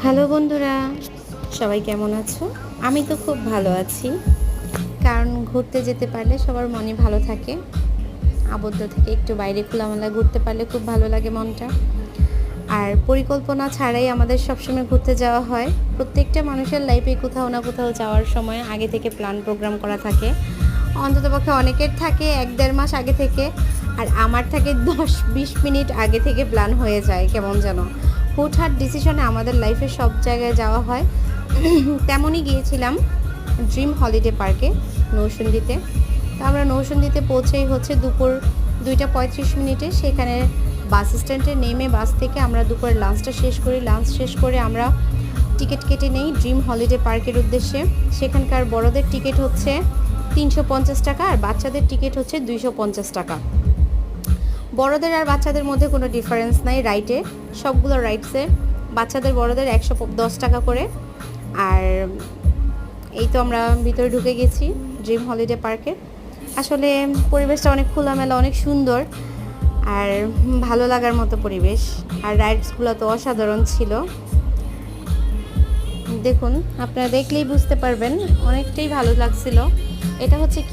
Hello বন্ধুরা, সবাই কেমন আছো? আমি তো খুব ভালো আছি। কারণ ঘুরতে যেতে পারলে সবার মনই ভালো থাকে। আবদ্ধ থেকে একটু বাইরে খোলামেলা ঘুরতে পারলে খুব ভালো লাগে মনটা। আর পরিকল্পনা ছাড়াই আমাদের সবসময় ঘুরতে যাওয়া হয়। প্রত্যেকটা মানুষের লাইফে কোথাও না কোথাও যাওয়ার সময় আগে থেকে প্ল্যান প্রোগ্রাম করা থাকে। অন্ততপক্ষে অনেকের থাকে ১-১.৫ মাস আগে থেকে, আর আমার থাকে ১০-২০ মিনিট আগে থেকে প্ল্যান হয়ে যায় কেমন যেন। হুটহাট ডিসিশনে আমাদের লাইফে সব জায়গায় যাওয়া হয়। তেমনই গিয়েছিলাম ড্রিম হলিডে পার্কে নৌসন্দিতে। তো আমরা নৌসন্দিতে পৌঁছেই হচ্ছে দুপুর ২টা ৩৫ মিনিটে। সেখানে বাস স্ট্যান্ডে নেমে বাস থেকে আমরা দুপুরের লাঞ্চটা শেষ করি। লাঞ্চ শেষ করে আমরা টিকিট কেটে নেই ড্রিম হলিডে পার্কের উদ্দেশ্যে। সেখানকার বড়দের টিকিট হচ্ছে ৩৫০ টাকা আর বাচ্চাদের টিকিট হচ্ছে ২৫০ টাকা। বড়দের আর বাচ্চাদের মধ্যে কোনো ডিফারেন্স নাই রাইটে। সবগুলো রাইডসে বাচ্চাদের বড়দের ১১০ টাকা করে। আর এই তো আমরা ভিতরে ঢুকে গেছি ড্রিম হলিডে পার্কে। আসলে পরিবেশটা অনেক খোলামেলা, অনেক সুন্দর আর ভালো লাগার মতো পরিবেশ। আর রাইডসগুলো তো অসাধারণ ছিল। দেখুন, আপনারা দেখলেই বুঝতে পারবেন, অনেকটাই ভালো লাগছিল। এটা হচ্ছে